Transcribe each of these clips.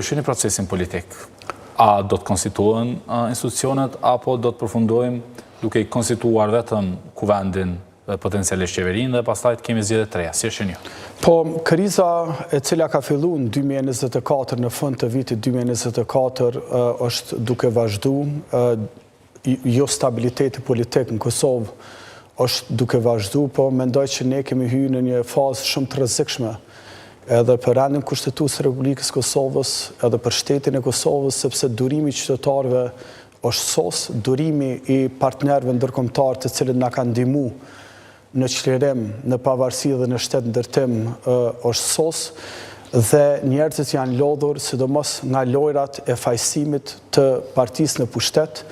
Shini procesin politik, a do të konstituen institucionet, apo do të përfundojmë duke i konstituar vetëm kuvendin potencialisht qeverin dhe pastaj të kemi zgjedhje të reja. Si e shini? Po, kriza e cila ka fillu në 2024, në fund të vitit 2024, është duke vazhdu, jo stabiliteti politik në Kosovë është duke vazhdu, po mendoj që ne kemi hyrë në një fazë shumë të rrezikshme edhe për rendin kushtetues të Republikës Kosovës, edhe për shtetin e Kosovës, sepse durimi i qytetarëve është sos, durimi i partnerëve ndërkombëtar të cilët na kanë ndihmuar në çlirim, në pavarësi dhe në shtet ndërtim është sos, dhe njerëzit janë lodhur sidomos nga lojrat e fajësimit të partisë në pushtet,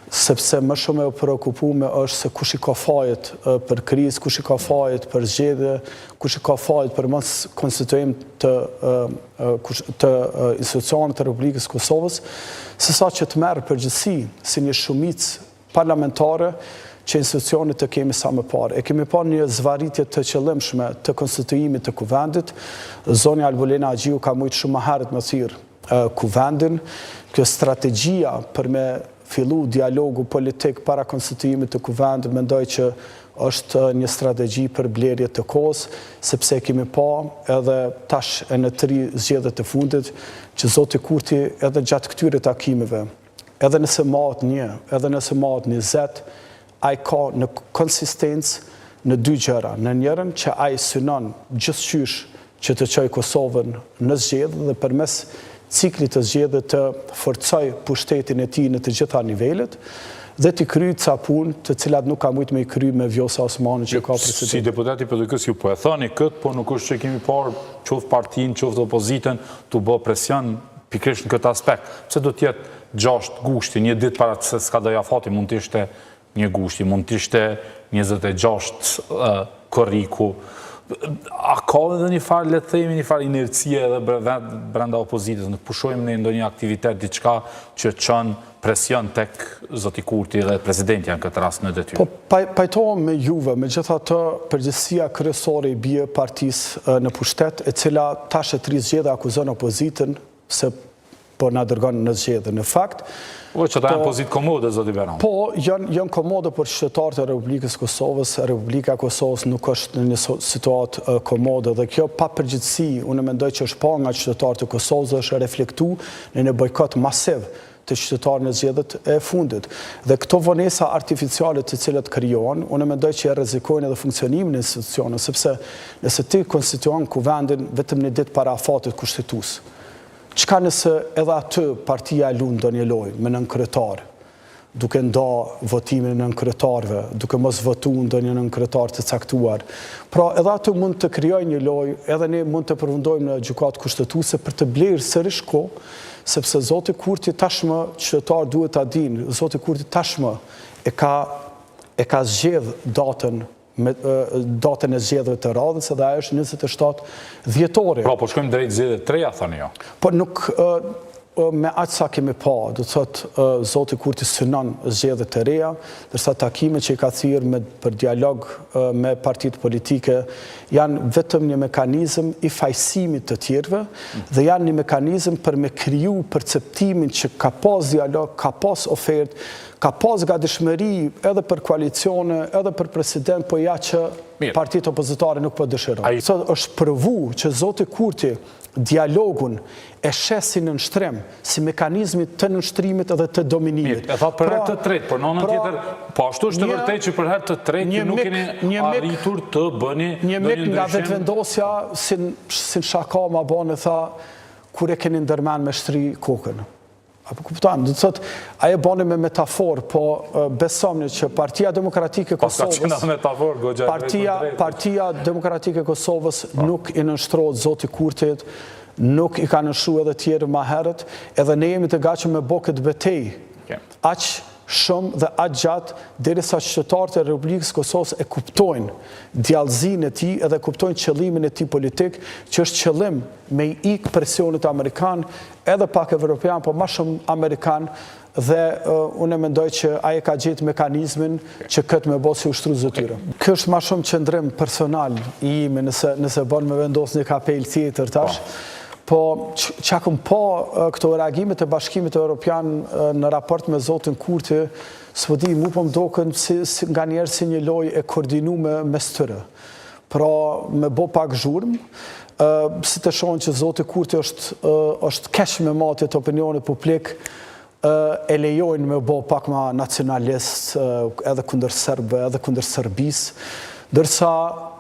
sepse më shumë e preokupuar është se kush i ka fajet për krizë, kush i ka fajet për zgjedhje, kush i ka fajet për mos konstituim të institucionet të Republikës Kosovës, sesa që të merë përgjithësi si një shumicë parlamentare që institucionet të kemi sa më parë. E kemi parë një zvarritje të qëllimshme të konstituimit të kuvendit. Zonja Albolena Agjiu ka mujtë shumë më herët më thirrë kuvendin. Kjo strategjia për me fillu dialogu politik para konstituimit të kuvendit, mendoj që është një strategji për blerje të kohës, sepse kemi pa edhe tash e në 3 zgjedhjet të fundit, që Zoti Kurti edhe gjatë këtyre takimeve, edhe nëse mahet 1, edhe nëse mahet 20, ai ka në konsistencë në 2 gjëra. Në njërin që ai synon gjithçysh që të çojë Kosovën në zgjedhje dhe përmes ciklit të zgjedhjeve të forcoj pushtetin e tij në të gjitha nivelet dhe të kryej ca punë të cilat nuk ka mujtë me i kryej me Vjosa Osmani që ka president. Si deputati PDK-s ju po e thoni këtë, po nuk është që kemi parë qoftë partinë, qoftë opozitën të bë presion pikërisht në këtë aspekt. Pse do të jetë 6 gushti, një ditë para se s'ka do jafati, mund të ishte një gushti, mund të ishte 26 korriku. A ka edhe një farë, le të themi, një farë inercie edhe brenda opozitës, në pushojmë në ndonjë aktivitet, diçka që çon presion tek Zoti Kurti dhe presidenti në këtë rast në detyrë? Po, pajtohem me juve, megjithatë përgjegjësia kryesore i bie partisë në pushtet, e cila tash e 3 zgjedhje akuzon opozitën se po na dërgon në zgjedhje. Në fakt, që ta janë pozitë komode, Zoti Beran. Po, janë komode për qytetarët e Republikës Kosovës. Republika e Kosovës nuk është në një situatë komode dhe kjo pa përgjithësi, unë mendoj që është pa nga qytetarët e Kosovës, është reflektu në një bojkot masiv të qytetarëve në zgjedhjet e fundit. Dhe këto vonesa artificiale të cilat krijohen, unë mendoj që rrezikojnë edhe funksionimin e institucioneve, sepse nëse ti konstituon kuvendin vetëm një ditë para afatit kushtetues, çka nëse edhe aty partia e lund ndonjë lojë me nënkryetar, duke nda votimin e nënkryetarëve, duke mos votuar ndonjë nënkryetar të caktuar. Pra edhe aty mund të krijojë një lojë, edhe ne mund të përfundojmë në gjykatë kushtetuese për të blerë sërish kohë, sepse Zoti Kurti tashmë qytetar duhet ta dinë, Zoti Kurti tashmë e ka zgjedh datën e zgjedhjeve të radhës, edhe ajo është 27 dhjetori. Pra, po shkojmë drejt zgjedhjeve të reja, thani jo? Po nuk, me aq sa kemi pa, do të thotë Zoti Kurti synon zgjedhje të reja, ndërsa takimet që i ka thirrë për dialog me partitë politike janë vetëm një mekanizëm i fajësimit të tjerëve dhe janë një mekanizëm për me kriju perceptimin që ka pas dialog, ka pas ofertë, ka pas gatishmëri edhe për koalicione, edhe për president, po ja që partitë opozitare nuk po dëshirojnë. Sot është provu që Zoti Kurti dialogun e shesin në nështrim si mekanizmit të nështrimit edhe të dominimit. E tha për herë të tretë, por në anën tjetër, po ashtu është të vërtetë që për herë të tretë nuk keni arritur të bëni një mik nga vetëvendosja si në shaka ma bane tha kur e keni ndërmen me shtri kokën. Apo kupton, do të thotë, ajo bane me metaforë, po besomni që Partia Demokratike e Kosovës, Partia Demokratike e Kosovës nuk i nënshtrohet Zoti Kurtit, nuk i ka nënshruar edhe tjerë më herët, edhe ne jemi të gatshëm me bë këtë betejë. Aq shumë dhe aq gjatë derisa qytetarët e Republikës Kosovës e kuptojnë djallëzinë e tij edhe kuptojnë qëllimin e tij politik, që është qëllim me i ikë presionit amerikan, edhe pak evropian, po më shumë amerikan, dhe unë mendoj që ai ka gjetë mekanizmin që këtë me bëj si ushtrues e tyre. Kjo është më shumë qëndrim personal i imi, nëse bën me vendos një kapel tjetër tash. po që kom po këto reagimet e Bashkimit Evropian në raport me zotin Kurti, s'po di, mu po më doken nga njerë si një loj e koordinume mes tyre. Pra me bo pak zhurmë, si të shonë që zoti Kurti është keq me matjet opinionit publik, e lejojnë me bo pak ma nacionalist edhe kundër Serbë, edhe kundër Serbis, dërsa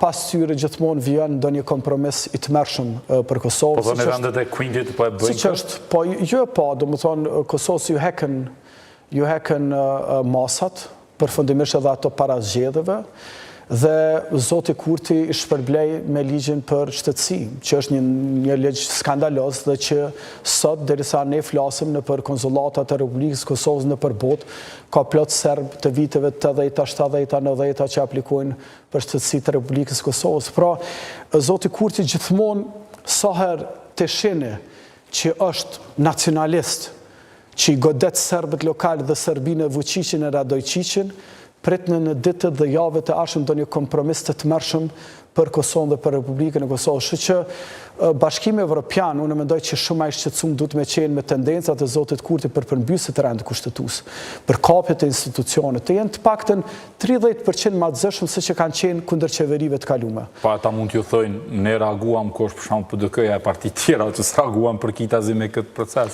pas tyre gjithmonë vjen do një kompromis i të mërshëm për Kosovë. Po në vendet e Quindit po e bëjnë? Si që është, po jo e pa, do më thonë, Kosovës ju heken masat, përfundimisht edhe ato para zgjedhjeve, dhe zoti Kurti i shpërblej me ligjin për qytetësi, që është një ligj skandaloz dhe që sot, derisa ne flasim në për konzulatat e Republikës Kosovës në për botë, ka plot serb të viteve 80, 70, 90 që aplikojnë për qytetësi të Republikës Kosovës. Pra, zoti Kurti gjithmonë saher të shene që është nacionalist, që i godet serbët lokal dhe Serbinë e Vučićin e Radojčićin, pritnë në ditët dhe javët e ardhshme do një kompromis të mërshëm për Kosovën dhe për Republikën e Kosovës. Shë që Bashkimi Evropian, unë mendoj që shumë a i shqetësum du të me qenë me tendencat e zotit Kurti për përmbysit të rendë kushtetus, për kapjet e institucionet, të jenë të paktën 30% ma të zëshëm se që kanë qenë kundër qeverive të kalume. Pa ata mund t'ju thojnë, ne reaguam kosh për shumë PDK-ja e parti tjera, që s'reaguam për kitazi me këtë proces.